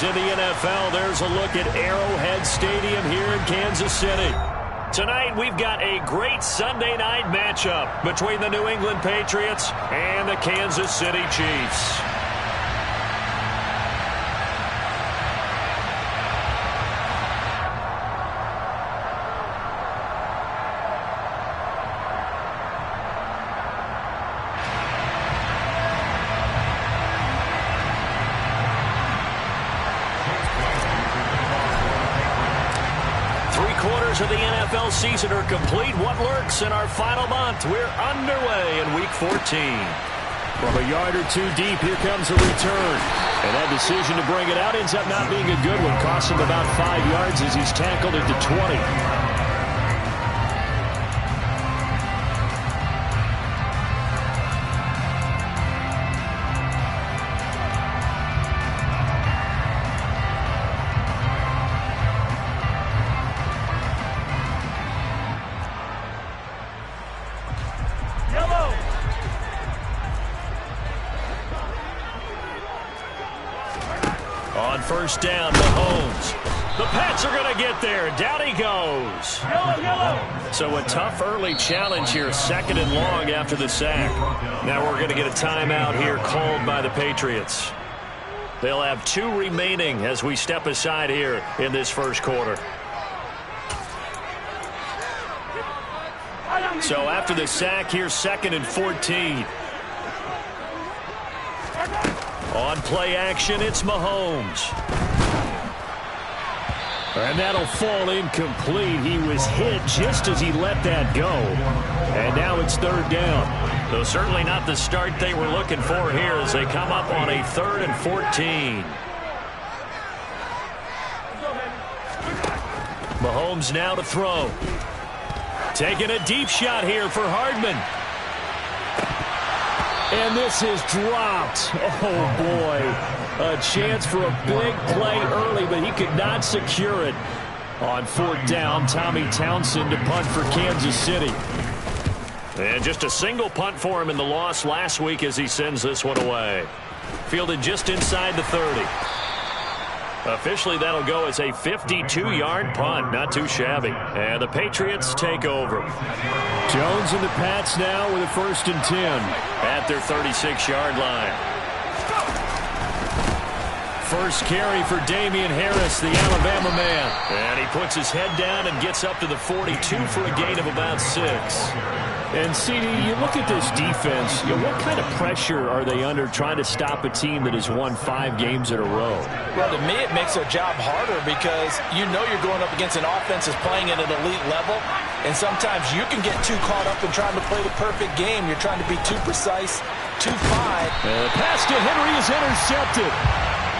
games in the NFL. There's a look at Arrowhead Stadium here in Kansas City. Tonight, we've got a great Sunday night matchup between the New England Patriots and the Kansas City Chiefs. Of the NFL season are complete. What lurks in our final month? We're underway in Week 14. From a yard or two deep, here comes a return. And that decision to bring it out ends up not being a good one. Costs him about 5 yards as he's tackled at the 20. First down, Mahomes. The Pats are going to get there. Down he goes. So a tough early challenge here, 2nd and long after the sack. Now we're going to get a timeout here called by the Patriots. They'll have 2 remaining as we step aside here in this first quarter. So after the sack, here's 2nd and 14. On play action, it's Mahomes. And that'll fall incomplete. He was hit just as he let that go. And now it's 3rd down. Though certainly not the start they were looking for here as they come up on a 3rd and 14. Mahomes now to throw. Taking a deep shot here for Hardman. And this is dropped. Oh, boy. A chance for a big play early, but he could not secure it. On 4th down, Tommy Townsend to punt for Kansas City. And just a single punt for him in the loss last week as he sends this one away. Fielded just inside the 30. Officially, that'll go as a 52-yard punt. Not too shabby. And the Patriots take over. Jones and the Pats now with a 1st and 10 at their 36-yard line. First carry for Damian Harris, the Alabama man. And he puts his head down and gets up to the 42 for a gain of about 6. And, CD, you look at this defense, what kind of pressure are they under trying to stop a team that has won 5 games in a row? Well, to me, it makes their job harder because you're going up against an offense that's playing at an elite level, and sometimes you can get too caught up in trying to play the perfect game. You're trying to be too precise, too fine. And the pass to Henry is intercepted.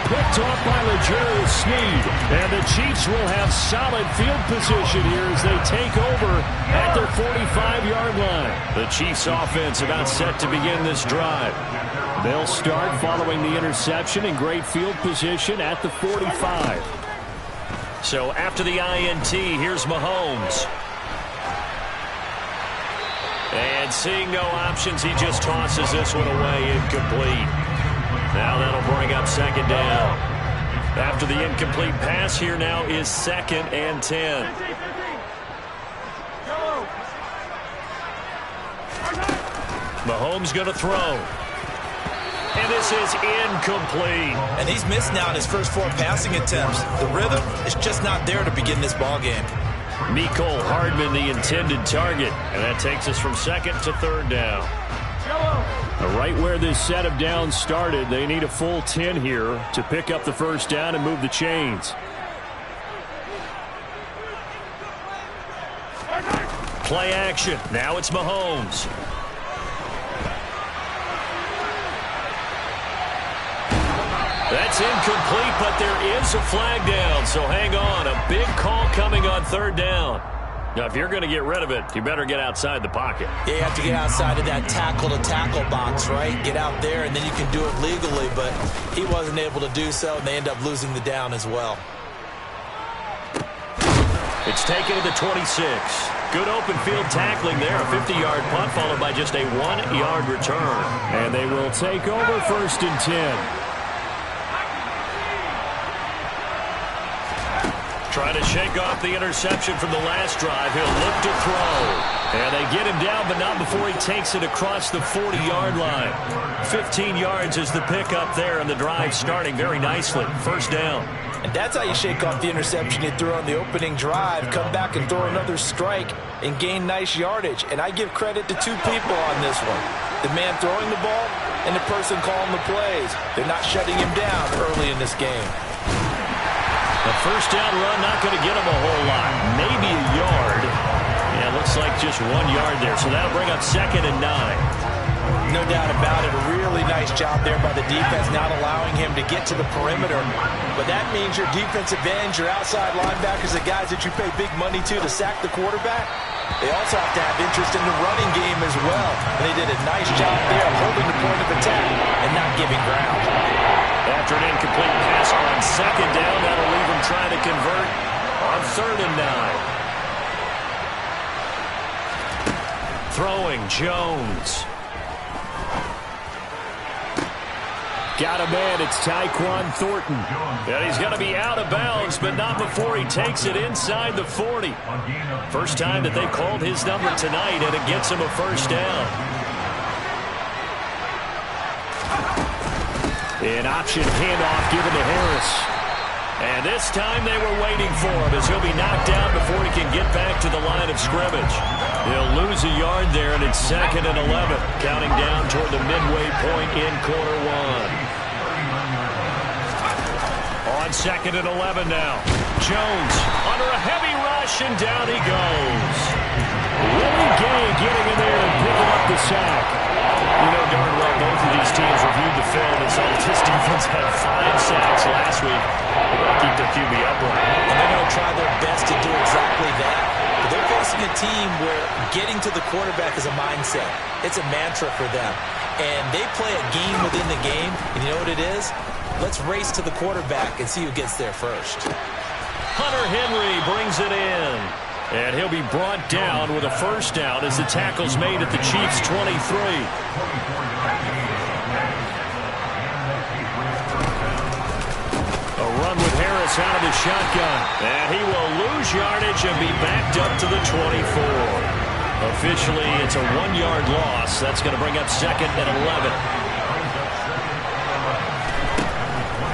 Picked off by L'Jarius Sneed. And the Chiefs will have solid field position here as they take over at their 45-yard line. The Chiefs offense about set to begin this drive. They'll start following the interception in great field position at the 45. So after the INT, here's Mahomes. And seeing no options, he just tosses this one away incomplete. Now that'll bring up 2nd down. After the incomplete pass, here now is 2nd and 10. Mahomes going to throw. And this is incomplete. And he's missed now in his first 4 passing attempts. The rhythm is just not there to begin this ball game. Mecole Hardman, the intended target. And that takes us from 2nd to 3rd down. Right where this set of downs started, they need a full 10 here to pick up the 1st down and move the chains. Play action. Now it's Mahomes. That's incomplete, but there is a flag down, so hang on. A big call coming on 3rd down. Now, if you're going to get rid of it, you better get outside the pocket. Yeah, you have to get outside of that tackle-to-tackle box, right? Get out there, and then you can do it legally, but he wasn't able to do so, and they end up losing the down as well. It's taken to the 26. Good open field tackling there. A 50-yard punt followed by just a 1-yard return. And they will take over 1st and 10. Trying to shake off the interception from the last drive. He'll look to throw. And they get him down, but not before he takes it across the 40-yard line. 15 yards is the pickup there, and the drive starting very nicely. First down. And that's how you shake off the interception you threw on the opening drive. Come back and throw another strike and gain nice yardage. And I give credit to two people on this one. The man throwing the ball and the person calling the plays. They're not shutting him down early in this game. The first down run not going to get him a whole lot. Maybe a yard. Yeah, looks like just 1 yard there. So that'll bring up 2nd and 9. No doubt about it. A really nice job there by the defense, not allowing him to get to the perimeter. But that means your defensive ends, your outside linebackers, the guys that you pay big money to sack the quarterback, they also have to have interest in the running game as well. And they did a nice job there holding the point of attack and not giving ground. After an incomplete pass on 2nd down, that'll leave him trying to convert on 3rd and 9. Throwing, Jones. Got a man, it's Tyquan Thornton. And he's going to be out of bounds, but not before he takes it inside the 40. First time that they called his number tonight, and it gets him a first down. An option handoff given to Harris. And this time they were waiting for him as he'll be knocked down before he can get back to the line of scrimmage. He'll lose a yard there, and it's 2nd and 11, counting down toward the midway point in quarter 1. On 2nd and 11 now. Jones under a heavy rush, and down he goes. Willie Gay getting in there and picking up the sack. You know darn well both of these teams reviewed the film and saw this defense had 5 sacks last week. Keep their QB upright. And they're going to try their best to do exactly that. But they're facing a team where getting to the quarterback is a mindset. It's a mantra for them. And they play a game within the game. And you know what it is? Let's race to the quarterback and see who gets there first. Hunter Henry brings it in. And he'll be brought down with a first down as the tackle's made at the Chiefs' 23. A run with Harris out of the shotgun. And he will lose yardage and be backed up to the 24. Officially, it's a 1-yard loss. That's going to bring up 2nd and 11.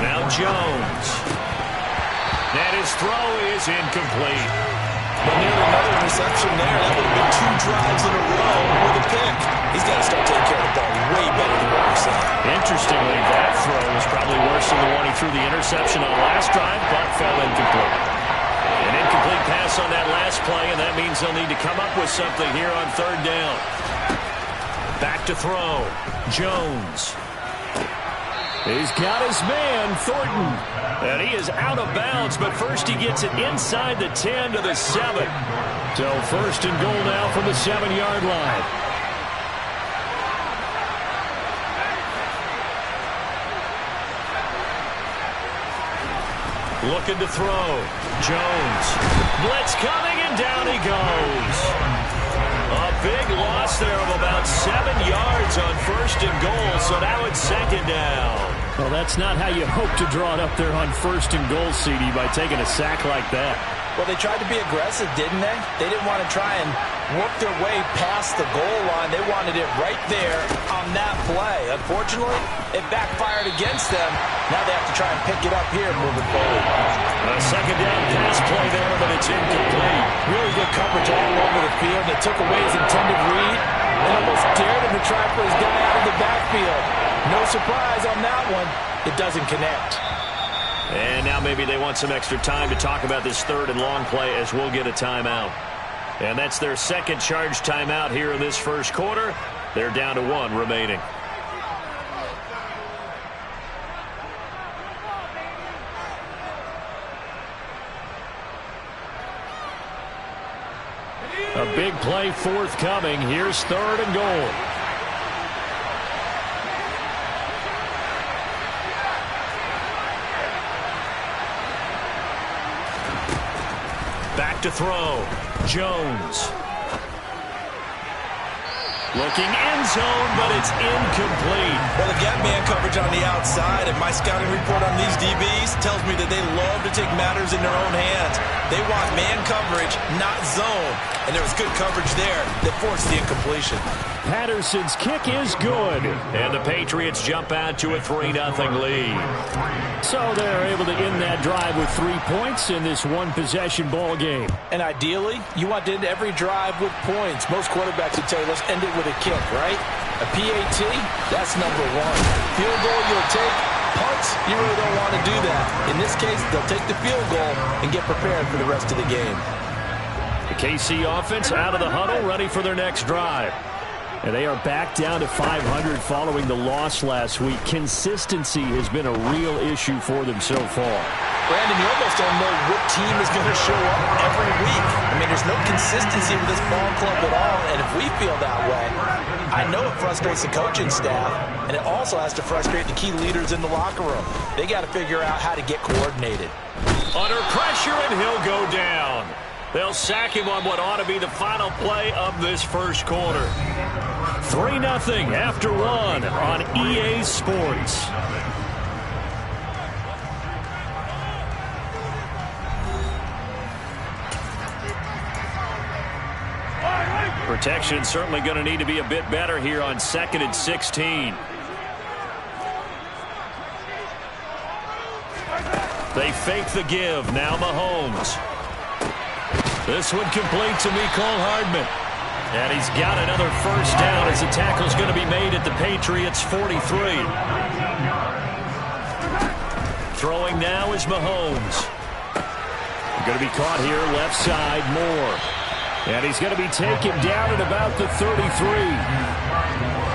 Now Jones. And his throw is incomplete. But nearly another interception there. That would have been 2 drives in a row with a pick. He's got to start taking care of the ball way better than what we're seeing. Interestingly, that throw was probably worse than the one he threw the interception on last drive, but fell incomplete. An incomplete pass on that last play, and that means they'll need to come up with something here on 3rd down. Back to throw. Jones. He's got his man, Thornton. And he is out of bounds, but first he gets it inside the 10 to the 7. So 1st and goal now from the 7-yard line. Looking to throw. Jones. Blitz coming, and down he goes. A big loss there of about 7 yards on 1st and goal, so now it's 2nd down. Well, that's not how you hope to draw it up there on 1st and goal, CD, by taking a sack like that. Well, they tried to be aggressive, didn't they? They didn't want to try and work their way past the goal line. They wanted it right there on that play. Unfortunately, it backfired against them. Now they have to try and pick it up here moving forward. A 2nd down pass play there, but it's incomplete. Really good coverage all over the field. They took away his intended read and almost dared him to try for his guy out of the backfield. No surprise on that one. It doesn't connect. And now maybe they want some extra time to talk about this 3rd and long play as we'll get a timeout. And that's their 2nd charge timeout here in this 1st quarter. They're down to 1 remaining. A big play forthcoming. Here's 3rd and goal. Back to throw. Jones. Looking end zone, but it's incomplete. Well, they got man coverage on the outside, and my scouting report on these DBs tells me that they love to take matters in their own hands. They want man coverage, not zone. And there was good coverage there that forced the incompletion. Patterson's kick is good. And the Patriots jump out to a 3-0 lead. So they're able to end that drive with 3 points in this one-possession ball game. And ideally, you want to end every drive with points. Most quarterbacks would tell you, let's end it with a kick, right? A PAT, that's number one. Field goal you'll take. Punts, you really don't want to do that. In this case, they'll take the field goal and get prepared for the rest of the game. The KC offense out of the huddle, ready for their next drive. And they are back down to 500 following the loss last week. Consistency has been a real issue for them so far. Brandon, you almost don't know what team is going to show up every week. I mean, there's no consistency with this ball club at all, and if we feel that way, I know it frustrates the coaching staff, and it also has to frustrate the key leaders in the locker room. They got to figure out how to get coordinated. Under pressure, and he'll go down. They'll sack him on what ought to be the final play of this first quarter. 3-0 after one on EA Sports. Protection certainly going to need to be a bit better here on 2nd and 16. They fake the give. Now Mahomes. This one complete to Mecole Hardman. And he's got another first down as the tackle's going to be made at the Patriots' 43. Throwing now is Mahomes. Going to be caught here left side, Moore. And he's going to be taken down at about the 33.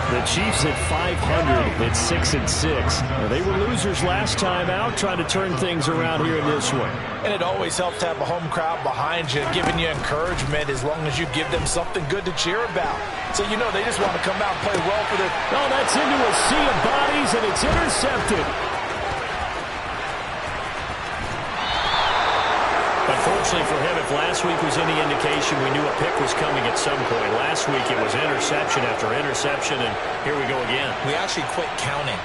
The Chiefs at 500 at 6-6. Well, they were losers last time out, trying to turn things around here in this one. And it always helps to have a home crowd behind you, giving you encouragement as long as you give them something good to cheer about. So you know they just want to come out and play well for their... Oh, that's into a sea of bodies, and it's intercepted. Unfortunately for him, if last week was any indication, we knew a pick was coming at some point. Last week it was interception after interception, and here we go again. We actually quit counting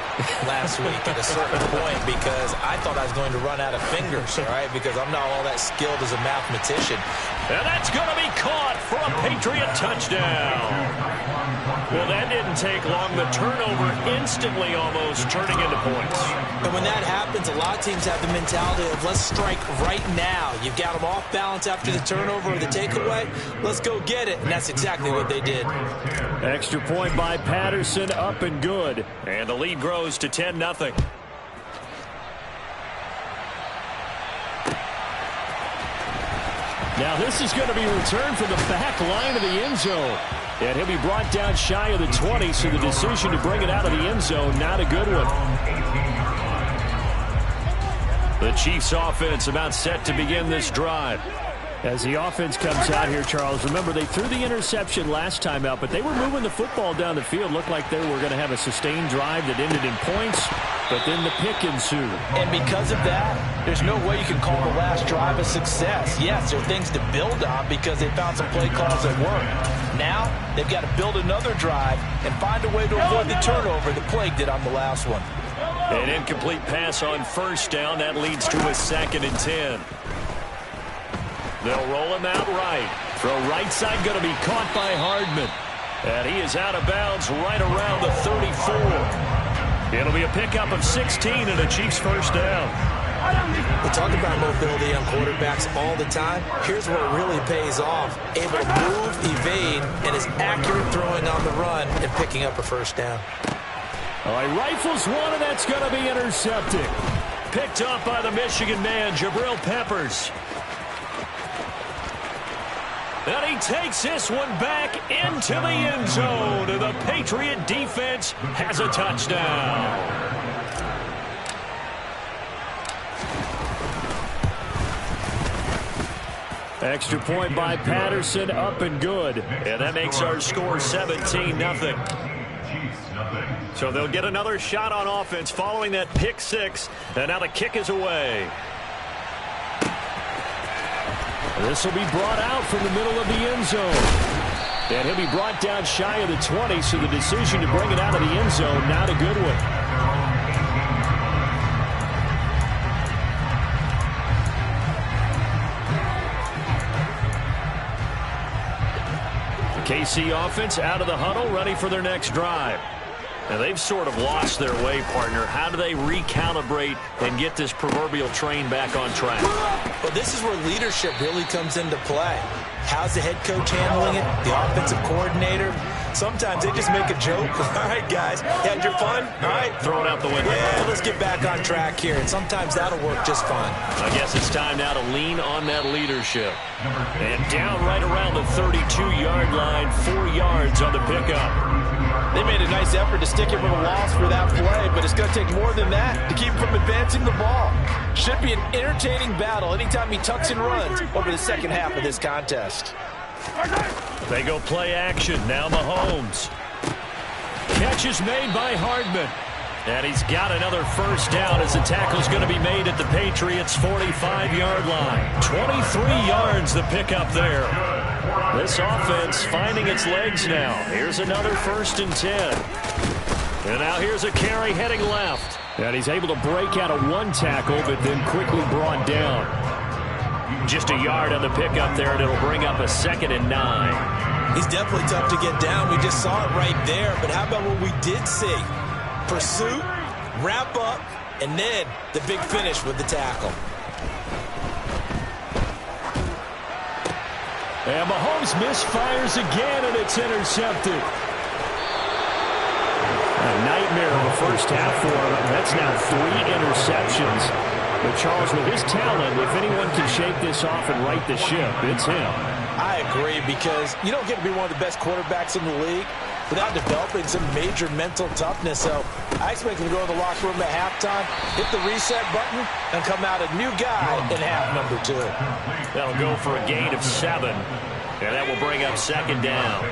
last week at a certain point because I thought I was going to run out of fingers, all right, because I'm not all that skilled as a mathematician. And that's going to be caught for a Patriot touchdown. Well, that didn't take long. The turnover instantly almost turning into points. And when that happens, a lot of teams have the mentality of let's strike right now. You've got them off balance after the turnover or the takeaway. Let's go get it. And that's exactly what they did. Extra point by Patterson, up and good. And the lead grows to 10-0. Now this is going to be returned from the back line of the end zone. And he'll be brought down shy of the 20, so the decision to bring it out of the end zone, not a good one. The Chiefs offense about set to begin this drive. As the offense comes out here, Charles, remember they threw the interception last time out, but they were moving the football down the field. Looked like they were going to have a sustained drive that ended in points, but then the pick ensued. And because of that, there's no way you can call the last drive a success. Yes, there are things to build on because they found some play calls that work. Now, they've got to build another drive and find a way to avoid the turnover that plagued it on the last one. An incomplete pass on first down. That leads to a 2nd and 10. They'll roll him out right. Throw right side going to be caught by Hardman. And he is out of bounds right around the 34. It'll be a pickup of 16 and a Chiefs first down. We talk about mobility on quarterbacks all the time. Here's where it really pays off. Able to move, evade, and is accurate throwing on the run and picking up a first down. All right, rifles one, and that's going to be intercepted. Picked up by the Michigan man, Jabril Peppers. And he takes this one back into the end zone. And the Patriot defense has a touchdown. Extra point by Patterson, up and good. And that makes our score 17-0. So they'll get another shot on offense following that pick six. And now the kick is away. This will be brought out from the middle of the end zone. And he'll be brought down shy of the 20, so the decision to bring it out of the end zone, not a good one. The KC offense out of the huddle, ready for their next drive. Now, they've sort of lost their way, partner. How do they recalibrate and get this proverbial train back on track? Well, this is where leadership really comes into play. How's the head coach handling it? The offensive coordinator? Sometimes they just make a joke. All right, guys, you had your fun? All right. Throw it out the window. Yeah, let's get back on track here. And sometimes that'll work just fine. I guess it's time now to lean on that leadership. And down right around the 32-yard line, 4 yards on the pickup. They made a nice effort to stick him with a loss for that play, but it's going to take more than that to keep him from advancing the ball. Should be an entertaining battle anytime he tucks and runs over the second half of this contest. They go play action. Now Mahomes. Catch is made by Hardman. And he's got another first down as the tackle's going to be made at the Patriots' 45-yard line. 23 yards the pickup there. This offense finding its legs now. Here's another 1st and 10. And now here's a carry heading left. And he's able to break out of one tackle, but then quickly brought down. Just a yard on the pickup there, and it'll bring up a 2nd and 9. He's definitely tough to get down. We just saw it right there. But how about what we did see? Pursuit, wrap up, and then the big finish with the tackle. And Mahomes misfires again, and it's intercepted. A nightmare of a first half for him. That's now 3 interceptions. But Charles, with his talent, if anyone can shake this off and right the ship, it's him. I agree, because you don't get to be one of the best quarterbacks in the league without developing some major mental toughness. So I expect him to go to the locker room at halftime, hit the reset button, and come out a new guy in half number 2. That'll go for a gain of 7, and that will bring up 2nd down.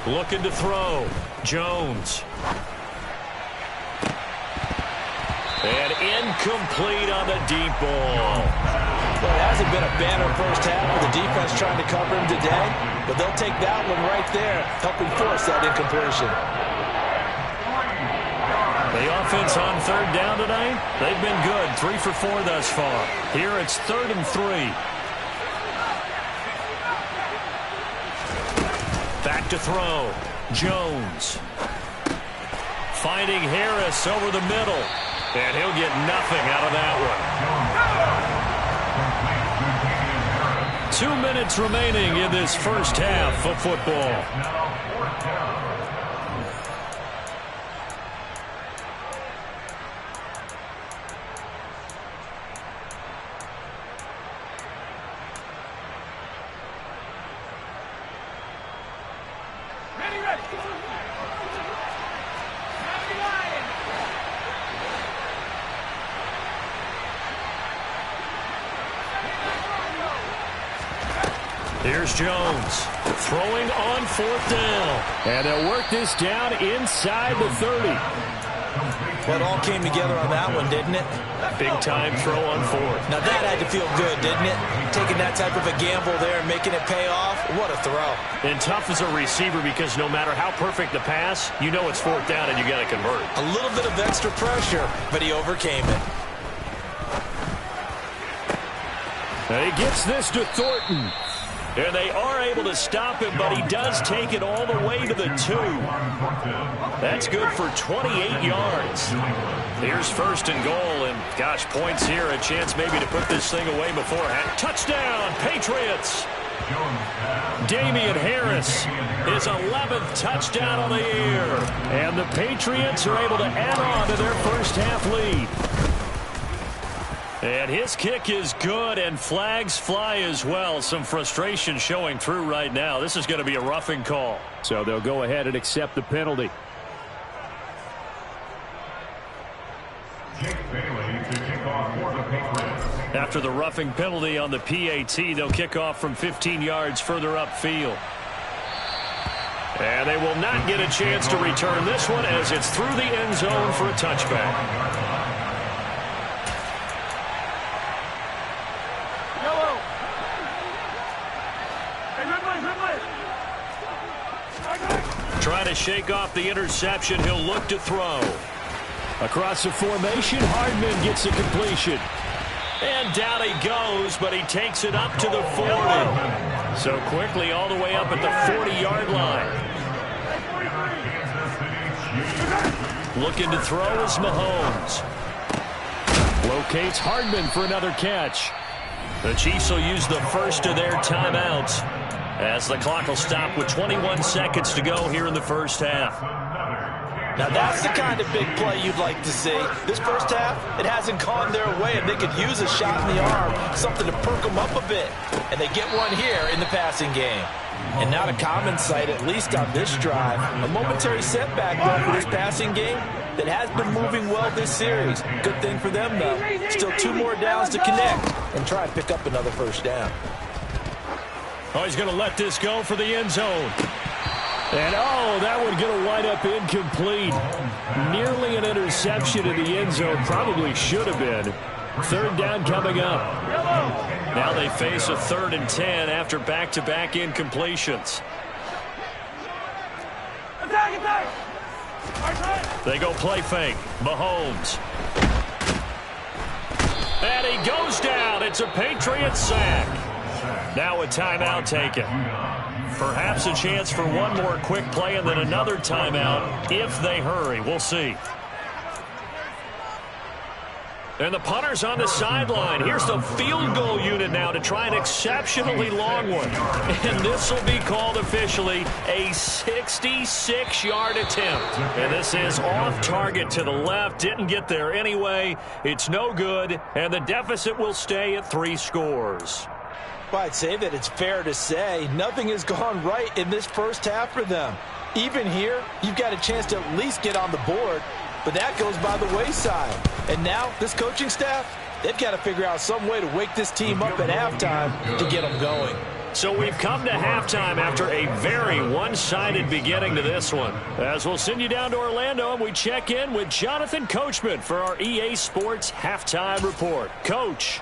Looking to throw. Jones. And incomplete on the deep ball. Well, it hasn't been a banner first half with the defense trying to cover him today, but they'll take that one right there, helping force that incompletion. The offense on 3rd down tonight, they've been good. 3 for 4 thus far. Here it's 3rd and 3. Back to throw. Jones. Finding Harris over the middle. And he'll get nothing out of that one. 2 minutes remaining in this first half of football. Here's Jones throwing on 4th down. And they'll work this down inside the 30. Well, it all came together on that one, didn't it? Big-time throw on 4th. Now that had to feel good, didn't it? Taking that type of a gamble there and making it pay off. What a throw. And tough as a receiver, because no matter how perfect the pass, you know it's 4th down and you got to convert. A little bit of extra pressure, but he overcame it. And he gets this to Thornton. And they are able to stop him, but he does take it all the way to the 2. That's good for 28 yards. Here's 1st and goal, and gosh, points here, a chance maybe to put this thing away beforehand. Touchdown, Patriots! Damian Harris, his 11th touchdown on the year. And the Patriots are able to add on to their first half lead. And his kick is good, and flags fly as well. Some frustration showing through right now. This is going to be a roughing call. So they'll go ahead and accept the penalty. After the roughing penalty on the PAT, they'll kick off from 15 yards further upfield. And they will not get a chance to return this one as it's through the end zone for a touchback. Trying to shake off the interception. He'll look to throw. Across the formation, Hardman gets the completion. And down he goes, but he takes it up to the 40. So quickly all the way up at the 40-yard line. Looking to throw is Mahomes. Locates Hardman for another catch. The Chiefs will use the first of their timeouts as the clock will stop with 21 seconds to go here in the first half. Now that's the kind of big play you'd like to see. This first half, it hasn't gone their way, and they could use a shot in the arm, something to perk them up a bit. And they get one here in the passing game. And not a common sight, at least on this drive. A momentary setback, though, for this passing game that has been moving well this series. Good thing for them, though. Still 2 more downs to connect and try and pick up another first down. Oh, he's going to let this go for the end zone. And, oh, that one going to wind up incomplete. Nearly an interception in the end zone. Probably should have been. Third down coming up. Now they face a 3rd and 10 after back-to-back incompletions. They go play fake. Mahomes. And he goes down. It's a Patriots sack. Now a timeout taken. Perhaps a chance for one more quick play and then another timeout if they hurry. We'll see. And the punter's on the sideline. Here's the field goal unit now to try an exceptionally long one. And this will be called officially a 66-yard attempt. And this is off target to the left. Didn't get there anyway. It's no good. And the deficit will stay at 3 scores. Well, I'd say that it's fair to say nothing has gone right in this first half for them. Even here, you've got a chance to at least get on the board, but that goes by the wayside. And now, this coaching staff, they've got to figure out some way to wake this team up at halftime to get them going. So we've come to halftime after a very one-sided beginning to this one. As we'll send you down to Orlando, and we check in with Jonathan Coachman for our EA Sports Halftime Report. Coach.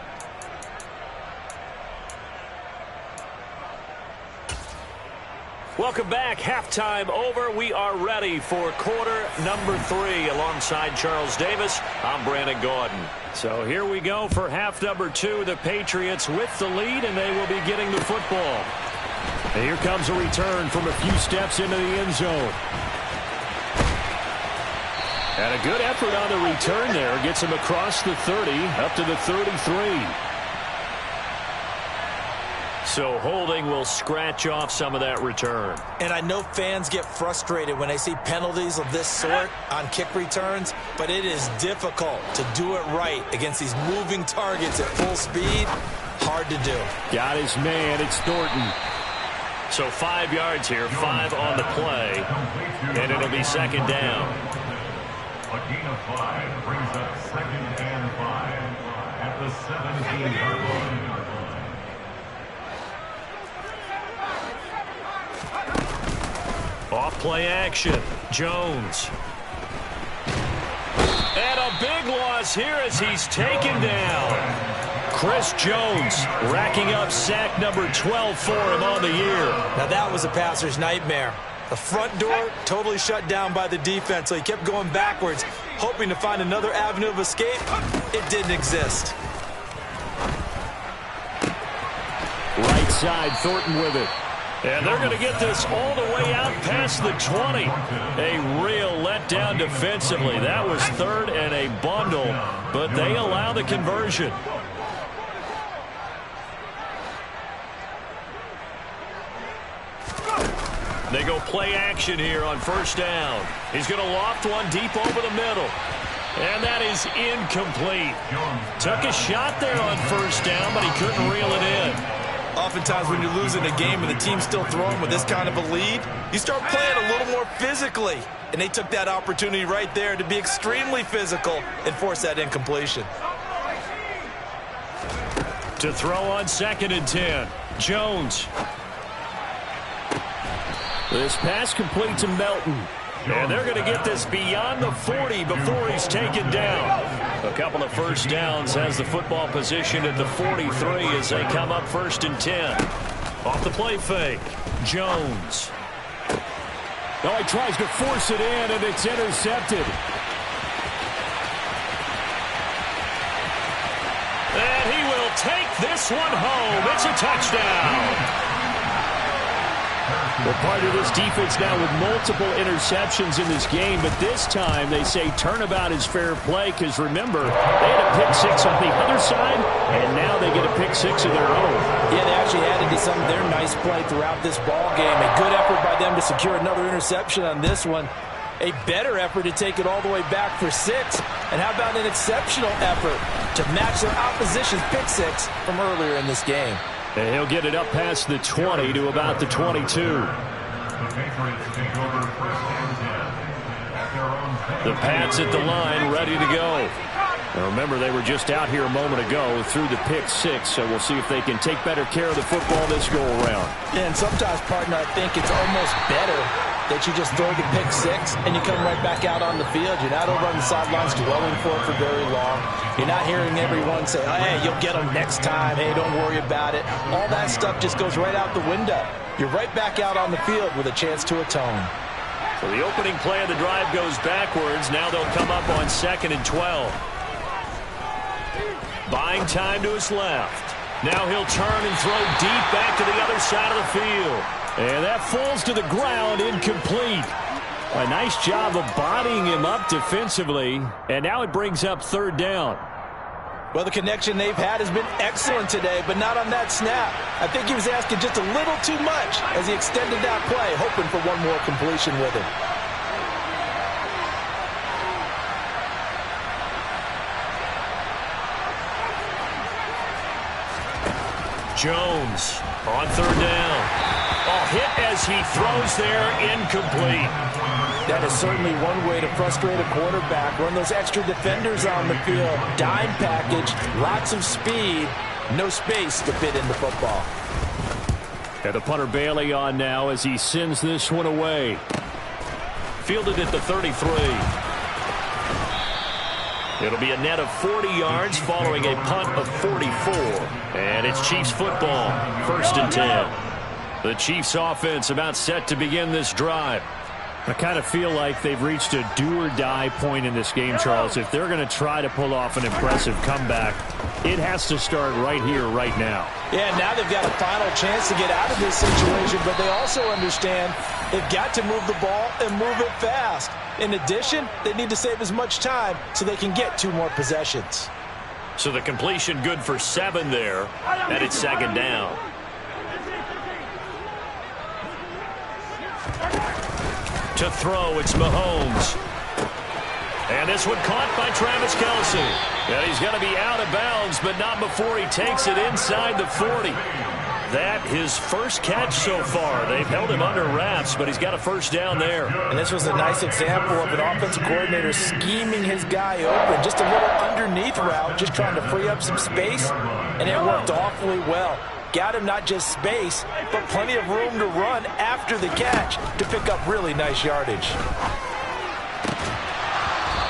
Welcome back. Halftime over. We are ready for quarter number 3 alongside Charles Davis. I'm Brandon Gaudin. So here we go for half number 2. The Patriots with the lead, and they will be getting the football. And here comes a return from a few steps into the end zone. And a good effort on the return there. Gets him across the 30, up to the 33. So holding will scratch off some of that return. And I know fans get frustrated when they see penalties of this sort on kick returns, but it is difficult to do it right against these moving targets at full speed. Hard to do. Got his man. It's Thornton. So 5 yards here, 5 on the play, and it'll be second down. A gain of 5 brings up 2nd and 5 at the 17-yard line. Off play action. Jones. And a big loss here as he's taken down. Chris Jones racking up sack number 12 for him on the year. Now that was a passer's nightmare. The front door totally shut down by the defense, so he kept going backwards, hoping to find another avenue of escape. It didn't exist. Right side, Thornton with it. And they're going to get this all the way out past the 20. A real letdown defensively. That was 3rd and a bundle, but they allow the conversion. They go play action here on first down. He's going to loft one deep over the middle. And that is incomplete. Took a shot there on first down, but he couldn't reel it in. Oftentimes when you're losing a game and the team's still throwing with this kind of a lead, you start playing a little more physically. And they took that opportunity right there to be extremely physical and force that incompletion. To throw on 2nd and 10. Jones. This pass complete to Melton. And they're going to get this beyond the 40 before he's taken down. A couple of first downs has the football position at the 43 as they come up 1st and 10. Off the play fake. Jones. Oh, he tries to force it in, and it's intercepted. And he will take this one home. It's a touchdown. Well, part of this defense now with multiple interceptions in this game, but this time they say turnabout is fair play because, remember, they had a pick six on the other side, and now they get a pick six of their own. Yeah, they actually added to some of their nice play throughout this ball game. A good effort by them to secure another interception on this one. A better effort to take it all the way back for 6. And how about an exceptional effort to match their opposition's pick six from earlier in this game? And he'll get it up past the 20 to about the 22. The Patriots take over first and 10 at their own 20. The Pats at the line, ready to go. Now remember, they were just out here a moment ago through the pick six, so we'll see if they can take better care of the football this go-around. And sometimes, partner, I think it's almost better that you just throw the pick six and you come right back out on the field. You're not over on the sidelines dwelling for it for very long. You're not hearing everyone say, oh, hey, you'll get them next time. Hey, don't worry about it. All that stuff just goes right out the window. You're right back out on the field with a chance to atone. So the opening play of the drive goes backwards. Now they'll come up on 2nd and 12. Buying time to his left. Now he'll turn and throw deep back to the other side of the field. And that falls to the ground, incomplete. A nice job of bodying him up defensively. And now it brings up 3rd down. Well, the connection they've had has been excellent today, but not on that snap. I think he was asking just a little too much as he extended that play, hoping for one more completion with him. Jones on 3rd down. Oh, hit as he throws there, incomplete. That is certainly one way to frustrate a quarterback. Run those extra defenders on the field. Dime package, lots of speed, no space to fit in the football. And the punter Bailey on now as he sends this one away. Fielded at the 33. It'll be a net of 40 yards following a punt of 44. And it's Chiefs football, 1st and 10. The Chiefs offense about set to begin this drive. I kind of feel like they've reached a do-or-die point in this game, Charles. If they're going to try to pull off an impressive comeback, it has to start right here, right now. Yeah, now they've got a final chance to get out of this situation, but they also understand they've got to move the ball and move it fast. In addition, they need to save as much time so they can get 2 more possessions. So the completion good for 7 there, and it's 2nd down. To throw, it's Mahomes. And this one caught by Travis Kelce. Yeah, he's going to be out of bounds, but not before he takes it inside the 40. That his first catch so far. They've held him under wraps, but he's got a 1st down there. And this was a nice example of an offensive coordinator scheming his guy open. Just a little underneath route, just trying to free up some space, and it worked awfully well. Got him not just space, but plenty of room to run after the catch to pick up really nice yardage.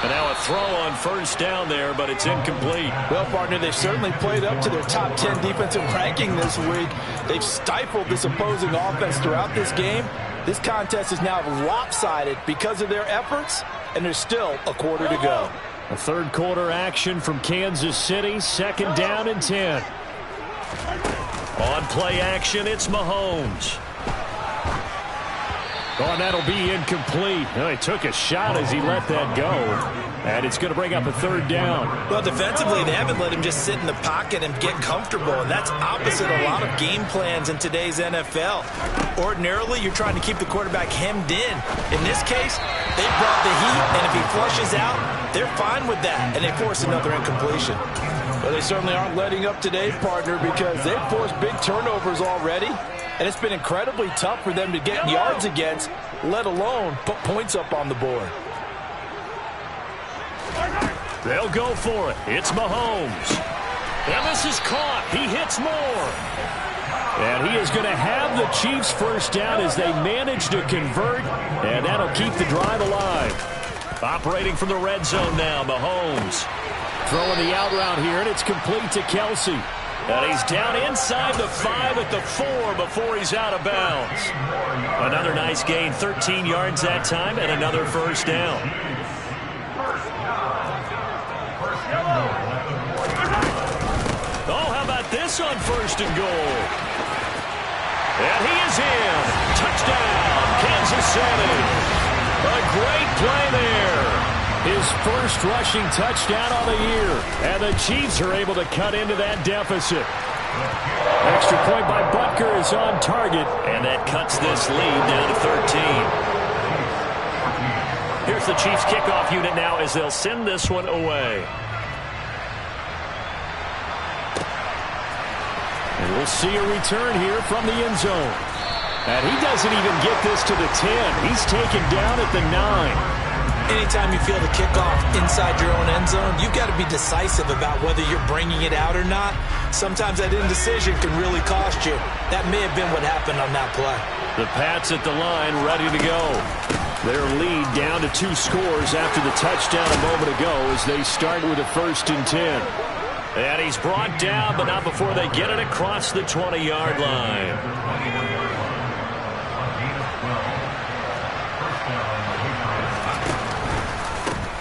And now a throw on 1st down there, but it's incomplete. Well, partner, they've certainly played up to their top 10 defensive ranking this week. They've stifled this opposing offense throughout this game. This contest is now lopsided because of their efforts, and there's still a quarter to go. A 3rd quarter action from Kansas City, 2nd down and 10. On play action, it's Mahomes. Oh, and that'll be incomplete. Well, he took a shot as he let that go. And it's going to bring up a 3rd down. Well, defensively, they haven't let him just sit in the pocket and get comfortable. And that's opposite a lot of game plans in today's NFL. Ordinarily, you're trying to keep the quarterback hemmed in. In this case, they brought the heat, and if he flushes out, they're fine with that. And they force another incompletion. Well, they certainly aren't letting up today, partner, because they've forced big turnovers already. And it's been incredibly tough for them to get yards against, let alone put points up on the board. They'll go for it. It's Mahomes. And this is caught. He hits more. And he is going to have the Chiefs 1st down as they manage to convert. And that'll keep the drive alive. Operating from the red zone now, Mahomes. Throwing the out route here, and it's complete to Kelce. And he's down inside the 5 at the 4 before he's out of bounds. Another nice gain, 13 yards that time, and another first down. Oh, how about this on 1st and goal? And he is in. Touchdown, Kansas City. A great play there. His first rushing touchdown on the year. And the Chiefs are able to cut into that deficit. Extra point by Butker is on target. And that cuts this lead down to 13. Here's the Chiefs kickoff unit now as they'll send this one away. And we'll see a return here from the end zone. And he doesn't even get this to the 10. He's taken down at the 9. Anytime you feel the kickoff inside your own end zone, you've got to be decisive about whether you're bringing it out or not. Sometimes that indecision can really cost you. That may have been what happened on that play. The Pats at the line ready to go. Their lead down to 2 scores after the touchdown a moment ago as they start with a 1st and 10. And he's brought down, but not before they get it across the 20-yard line.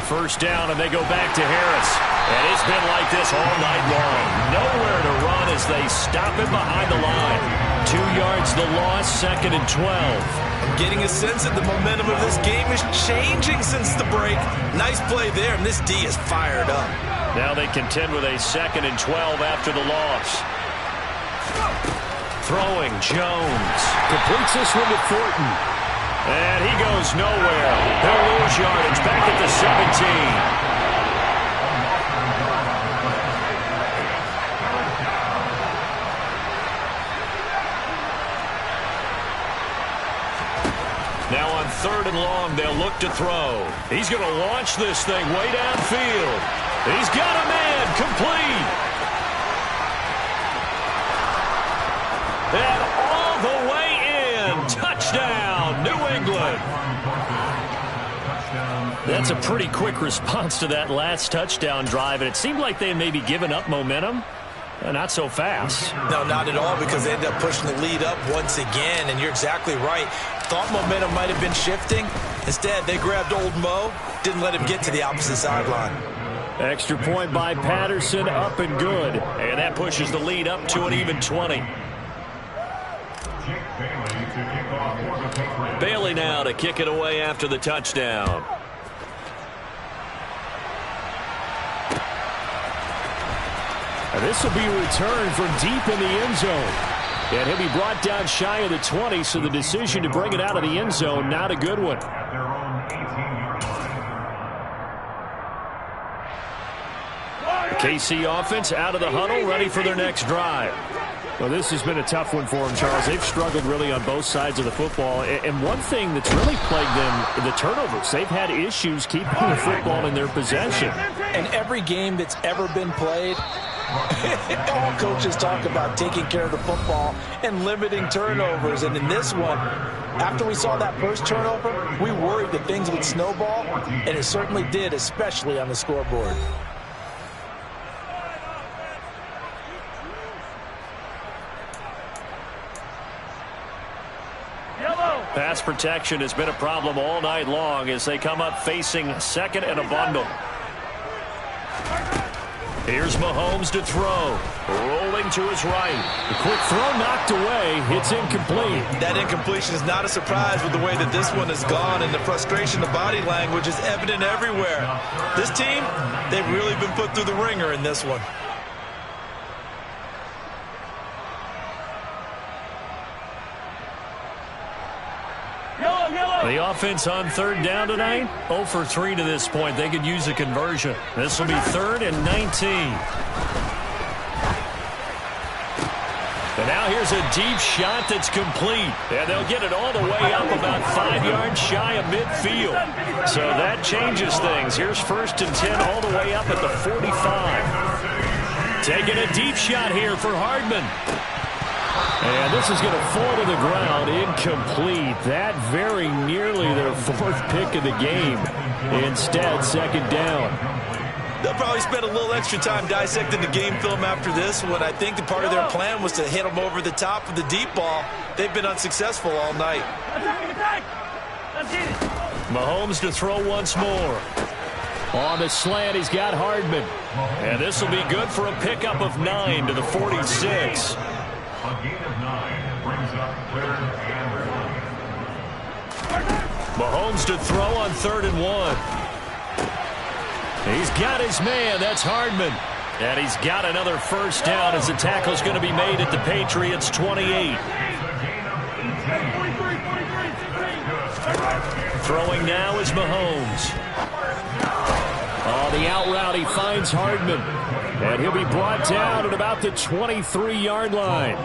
First down, and they go back to Harris. And it's been like this all night long. Nowhere to run as they stop him behind the line. 2 yards the loss, 2nd and 12. I'm getting a sense that the momentum of this game is changing since the break. Nice play there, and this D is fired up. Now they contend with a 2nd and 12 after the loss. Throwing, Jones. Completes this one to Thornton. And he goes nowhere. They'll lose yardage back at the 17. Now on 3rd and long, they'll look to throw. He's going to launch this thing way downfield. He's got a man complete. And all the way in. Touchdown, New England. That's a pretty quick response to that last touchdown drive, and it seemed like they had maybe given up momentum. Not so fast. No, not at all, because they ended up pushing the lead up once again, and you're exactly right. Thought momentum might have been shifting. Instead, they grabbed old Mo, didn't let him get to the opposite sideline. Extra point by Patterson, up and good. And that pushes the lead up to an even 20. Bailey now to kick it away after the touchdown. And this will be a return from deep in the end zone. And he'll be brought down shy of the 20, so the decision to bring it out of the end zone, not a good one. KC offense out of the huddle, ready for their next drive. Well, this has been a tough one for them, Charles. They've struggled really on both sides of the football. And one thing that's really plagued them, the turnovers. They've had issues keeping the football in their possession. And every game that's ever been played, all coaches talk about taking care of the football and limiting turnovers. And in this one, after we saw that first turnover, we worried that things would snowball, and it certainly did, especially on the scoreboard. Pass protection has been a problem all night long as they come up facing 2nd and a bundle. Here's Mahomes to throw. Rolling to his right. The quick throw knocked away. It's incomplete. That incompletion is not a surprise with the way that this one has gone, and the frustration, the body language is evident everywhere. This team, they've really been put through the ringer in this one. The offense on 3rd down tonight, 0 for 3 to this point. They could use a conversion. This will be 3rd and 19. And now here's a deep shot that's complete. And they'll get it all the way up about 5 yards shy of midfield. So that changes things. Here's 1st and 10 all the way up at the 45. Taking a deep shot here for Hardman. And this is going to fall to the ground, incomplete. That very nearly their 4th pick of the game. Instead, 2nd down. They'll probably spend a little extra time dissecting the game film after this one. I think the part of their plan was to hit them over the top of the deep ball. They've been unsuccessful all night. Mahomes to throw once more. On the slant, he's got Hardman. And this will be good for a pickup of 9 to the 46. A gain of 9 brings up 3rd and 1. Mahomes to throw on 3rd and 1. He's got his man. That's Hardman. And he's got another first down as the tackle's going to be made at the Patriots' 28. Throwing now is Mahomes. On the out route, he finds Hardman. And he'll be brought down at about the 23-yard line.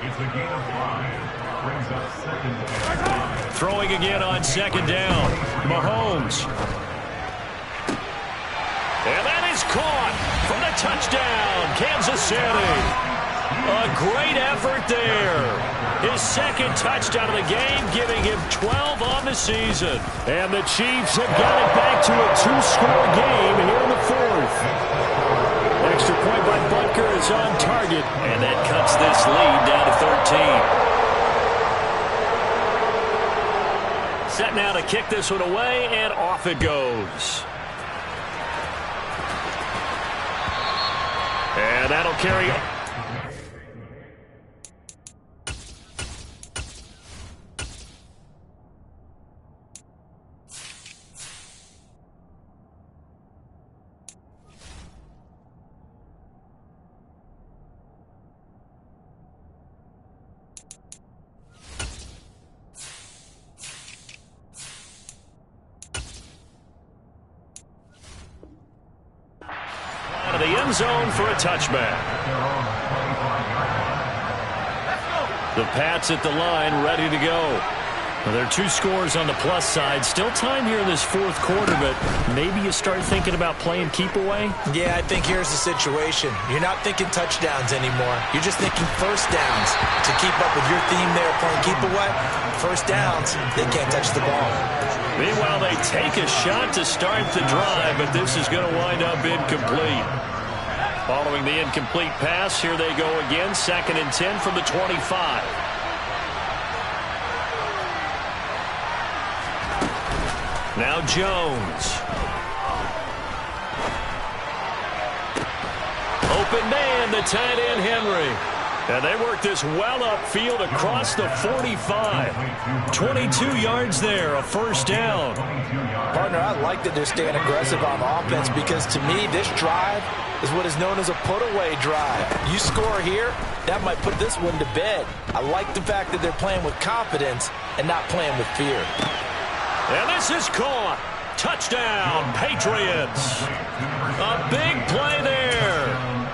It's a gain of 5. Brings up 2nd and 10. Throwing again on 2nd down. Mahomes. And that is caught for the touchdown, Kansas City. A great effort there. His 2nd touchdown of the game, giving him 12 on the season. And the Chiefs have got it back to a 2-score game here in the 4th. Extra point by Butker is on target, and that cuts this lead down to 13. Set now to kick this one away, and off it goes. And that'll carry. The end zone for a touchback. The Pats at the line, ready to go. Well, there are 2 scores on the plus side. Still time here in this 4th quarter, but maybe you start thinking about playing keep away? Yeah, I think here's the situation. You're not thinking touchdowns anymore. You're just thinking first downs. To keep up with your theme there, playing keep away, first downs, they can't touch the ball. Meanwhile, they take a shot to start the drive, but this is going to wind up incomplete. Following the incomplete pass, here they go again. 2nd and 10 from the 25. Now Jones. Open man, the tight end Henry. And they work this well upfield across the 45. 22 yards there, a first down. Partner, I like that they're staying aggressive on offense because to me, this drive is what is known as a put-away drive. You score here, that might put this one to bed. I like the fact that they're playing with confidence and not playing with fear. And this is caught. Touchdown, Patriots. A big play there.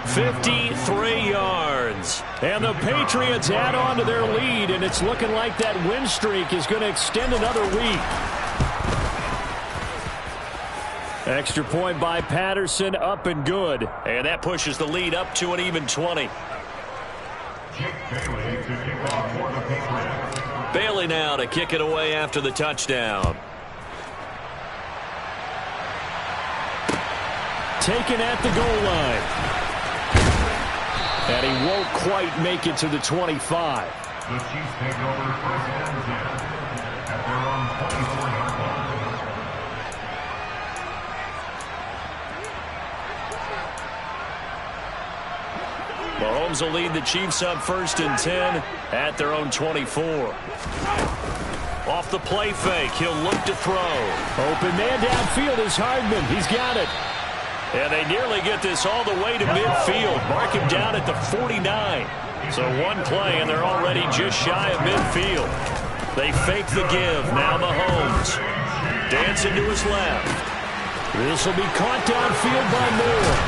53 yards. And the Patriots add on to their lead, and it's looking like that win streak is going to extend another week. Extra point by Patterson, up and good. And that pushes the lead up to an even 20. Bailey now to kick it away after the touchdown. Taken at the goal line. And he won't quite make it to the 25. The Chiefs take over 1st and 10 at their own 24-yard line. Mahomes will lead the Chiefs up 1st and 10 at their own 24. Off the play fake, he'll look to throw. Open man downfield is Hardman. He's got it. And they nearly get this all the way to midfield. Mark him down at the 49. So one play, and they're already just shy of midfield. They fake the give. Now Mahomes. Dancing to his left. This will be caught downfield by Moore.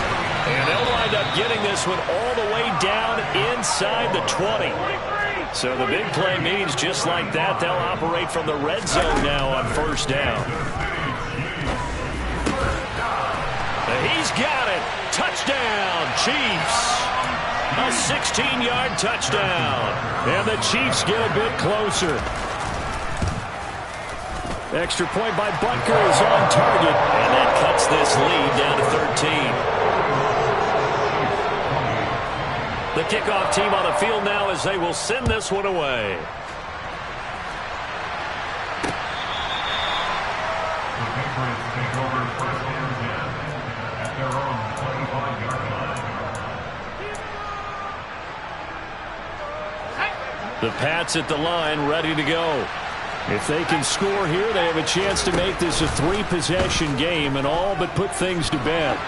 And they'll wind up getting this one all the way down inside the 20. So the big play means just like that, they'll operate from the red zone now on 1st down. He's got it. Touchdown, Chiefs. A 16-yard touchdown. And the Chiefs get a bit closer. Extra point by Butker is on target, and that cuts this lead down to 13. The kickoff team on the field now as they will send this one away. The Patriots take over first and 10 at their own 25-yard line. The Pats at the line, ready to go. If they can score here, they have a chance to make this a 3-possession game and all but put things to bed.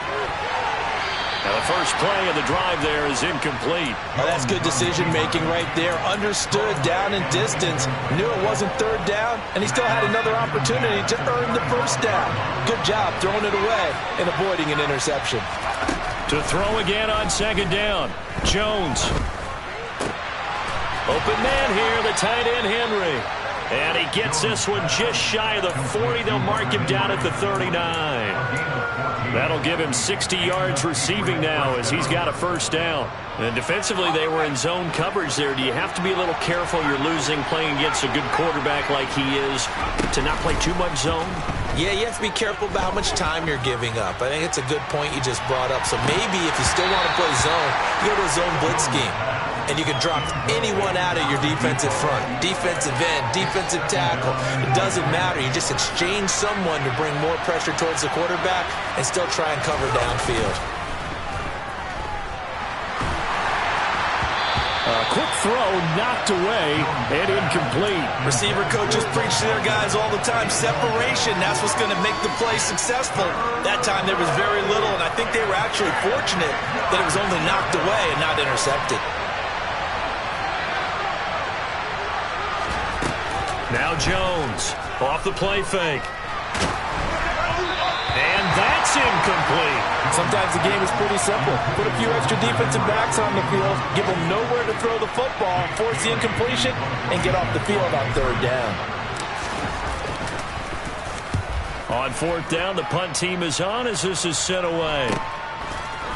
Now the first play of the drive there is incomplete. Oh, that's good decision-making right there. Understood down and distance. Knew it wasn't third down, and he still had another opportunity to earn the first down. Good job throwing it away and avoiding an interception. To throw again on second down. Jones. Open man here, the tight end Henry. And he gets this one just shy of the 40. They'll mark him down at the 39. That'll give him 60 yards receiving now as he's got a first down. And defensively, they were in zone coverage there. Do you have to be a little careful? You're losing playing against a good quarterback like he is to not play too much zone? Yeah, you have to be careful about how much time you're giving up. I think it's a good point you just brought up. So maybe if you still want to play zone, you go to a zone blitz scheme. And you can drop anyone out of your defensive front. Defensive end, defensive tackle. It doesn't matter. You just exchange someone to bring more pressure towards the quarterback and still try and cover downfield. A quick throw knocked away and incomplete. Receiver coaches preach to their guys all the time. Separation, that's what's going to make the play successful. That time there was very little, and I think they were actually fortunate that it was only knocked away and not intercepted. Now Jones off the play fake. And that's incomplete. Sometimes the game is pretty simple. Put a few extra defensive backs on the field, give them nowhere to throw the football, force the incompletion, and get off the field on third down. On fourth down, the punt team is on as this is sent away.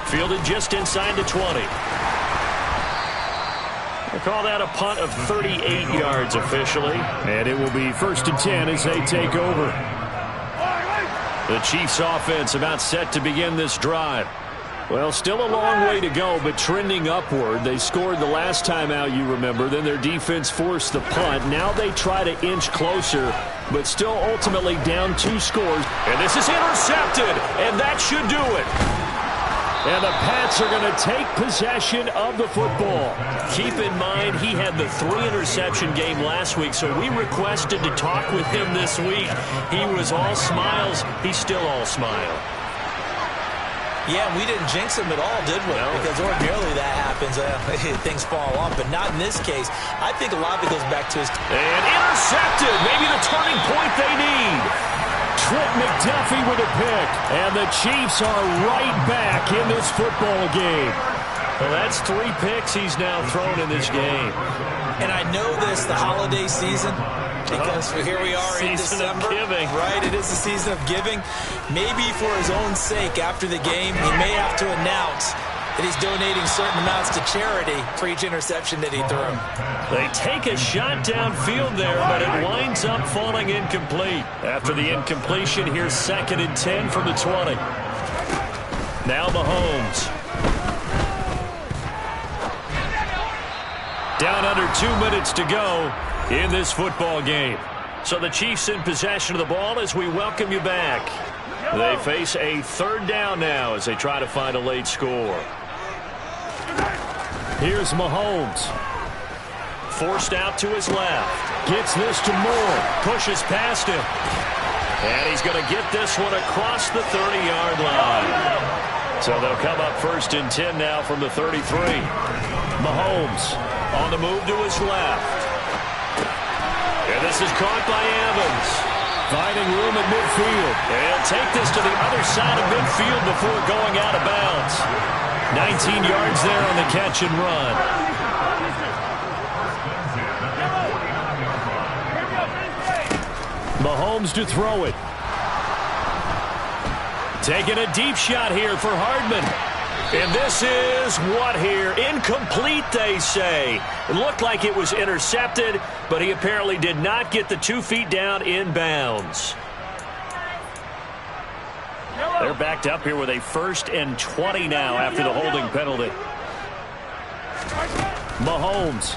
Fielded just inside the 20. We'll call that a punt of 38 yards officially. And it will be 1st and 10 as they take over. The Chiefs offense about set to begin this drive. Well, still a long way to go, but trending upward. They scored the last time out, you remember. Then their defense forced the punt. Now they try to inch closer, but still ultimately down 2 scores. And this is intercepted, and that should do it. And the Pats are going to take possession of the football. Keep in mind, he had the 3-interception game last week, so we requested to talk with him this week. He was all smiles. He's still all smile. Yeah, we didn't jinx him at all, did we? No. Because ordinarily that happens. Things fall off, but not in this case. I think a lot of it goes back to his... And intercepted. Maybe the turning point they need. Trent McDuffie with a pick. And the Chiefs are right back in this football game. Well, that's 3 picks he's now thrown in this game. And I know this, the holiday season, because here we are in December. Season of giving. Right, it is the season of giving. Maybe for his own sake after the game, he may have to announce that he's donating certain amounts to charity for each interception that he threw. They take a shot downfield there, but it winds up falling incomplete. After the incompletion, here's 2nd and 10 from the 20. Now Mahomes. Down under 2 minutes to go in this football game. So the Chiefs in possession of the ball as we welcome you back. They face a 3rd down now as they try to find a late score. Here's Mahomes. Forced out to his left. Gets this to Moore. Pushes past him. And he's going to get this one across the 30-yard line. So they'll come up 1st and 10 now from the 33. Mahomes on the move to his left. And this is caught by Evans. Finding room at midfield. And he'll take this to the other side of midfield before going out of bounds. 19 yards there on the catch and run. Mahomes to throw it. Taking a deep shot here for Hardman. And this is what here? Incomplete, they say. It looked like it was intercepted, but he apparently did not get the 2 feet down in bounds. They're backed up here with a 1st and 20 now after the holding penalty. Mahomes.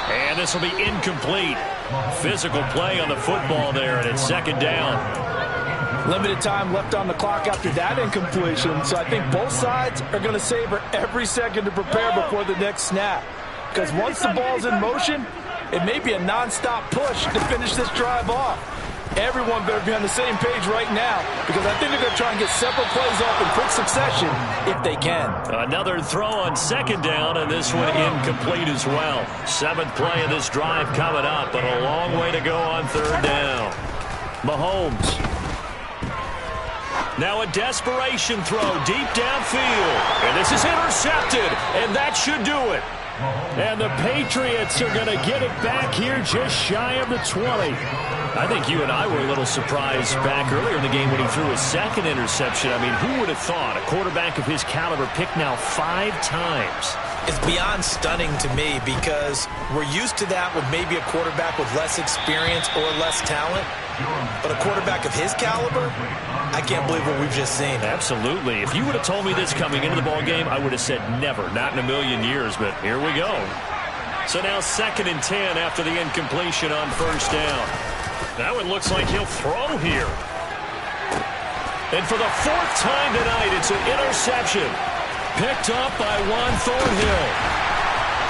And this will be incomplete. Physical play on the football there, and it's 2nd down. Limited time left on the clock after that incompletion, so I think both sides are going to savor every second to prepare before the next snap. Because once the ball's in motion, it may be a nonstop push to finish this drive off. Everyone better be on the same page right now, because I think they're going to try and get several plays off in quick succession if they can. Another throw on 2nd down, and this one incomplete as well. 7th play of this drive coming up, but a long way to go on 3rd down. Mahomes. Now a desperation throw deep downfield. And this is intercepted, and that should do it. And the Patriots are going to get it back here just shy of the 20. I think you and I were a little surprised back earlier in the game when he threw his 2nd interception. I mean, who would have thought a quarterback of his caliber picked now 5 times? It's beyond stunning to me because we're used to that with maybe a quarterback with less experience or less talent. But a quarterback of his caliber, I can't believe what we've just seen. Absolutely. If you would have told me this coming into the ball game, I would have said never, not in a million years, but here we go. So now 2nd and 10 after the incompletion on 1st down. Now it looks like he'll throw here. And for the 4th time tonight, it's an interception. Picked up by Juan Thornhill.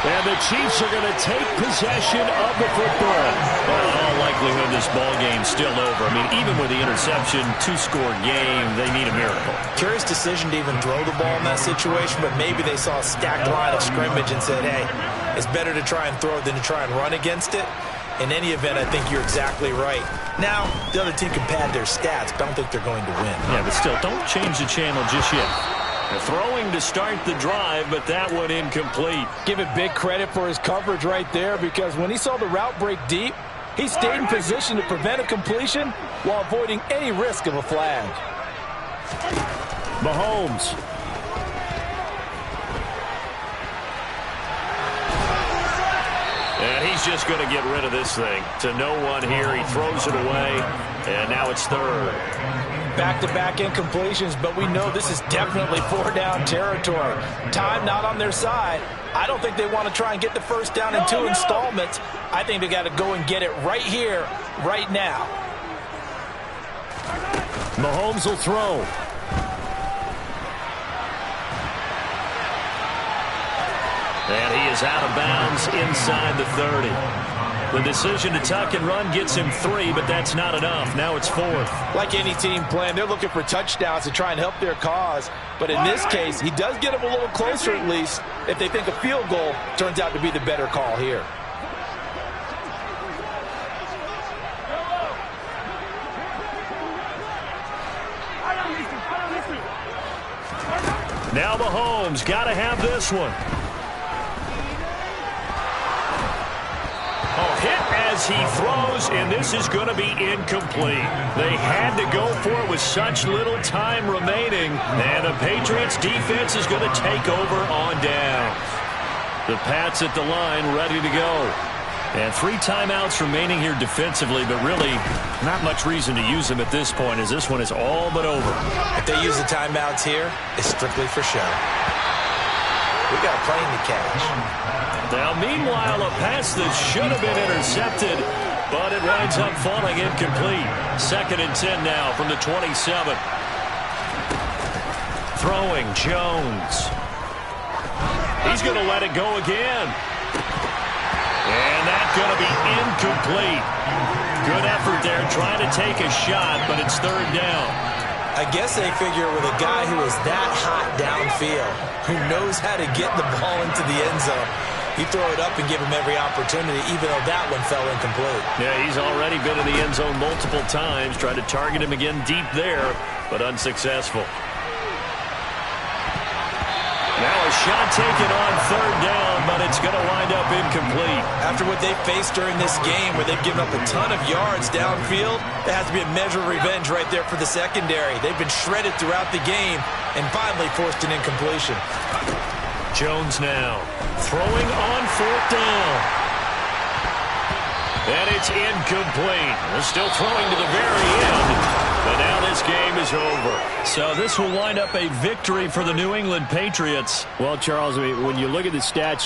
And the Chiefs are going to take possession of the football. Well, in all likelihood, this ball game's still over. I mean, even with the interception, 2-score game, they need a miracle. Curious decision to even throw the ball in that situation, but maybe they saw a stacked line of scrimmage and said, hey, it's better to try and throw than to try and run against it. In any event, I think you're exactly right. Now, the other team can pad their stats, but I don't think they're going to win. Yeah, but still, don't change the channel just yet. They're throwing to start the drive, but that one incomplete. Give it big credit for his coverage right there, because when he saw the route break deep, he stayed in position to prevent a completion while avoiding any risk of a flag. Mahomes. And he's just going to get rid of this thing. To no one here, he throws it away, and now it's 3rd. Back-to-back incompletions, but we know this is definitely 4-down territory. Time not on their side. I don't think they want to try and get the 1st down in 2 installments. I think they got to go and get it right here, right now. Mahomes will throw. And he is out of bounds inside the 30. The decision to tuck and run gets him 3, but that's not enough. Now it's 4th. Like any team playing, they're looking for touchdowns to try and help their cause. But in this case, he does get them a little closer at least if they think a field goal turns out to be the better call here. Now Mahomes got to have this one. Hit as he throws, and this is going to be incomplete. They had to go for it with such little time remaining, and the Patriots defense is going to take over on down. The Pats at the line ready to go. And 3 timeouts remaining here defensively, but really not much reason to use them at this point, as this one is all but over. If they use the timeouts here, it's strictly for show. We got a plane to catch. Now, meanwhile, a pass that should have been intercepted, but it winds up falling incomplete. 2nd and 10 now from the 27. Throwing Jones. He's going to let it go again. And that's going to be incomplete. Good effort there trying to take a shot, but it's 3rd down. I guess they figure with a guy who is that hot downfield, who knows how to get the ball into the end zone, you throw it up and give him every opportunity, even though that one fell incomplete. Yeah, he's already been in the end zone multiple times, tried to target him again deep there, but unsuccessful. Now a shot taken on 3rd down, but it's going to wind up incomplete. After what they faced during this game where they've given up a ton of yards downfield, there has to be a measure of revenge right there for the secondary. They've been shredded throughout the game and finally forced an incompletion. Jones now throwing on 4th down. And it's incomplete. They're still throwing to the very end. But now this game is over. So this will wind up a victory for the New England Patriots. Well, Charles, when you look at the stat sheet,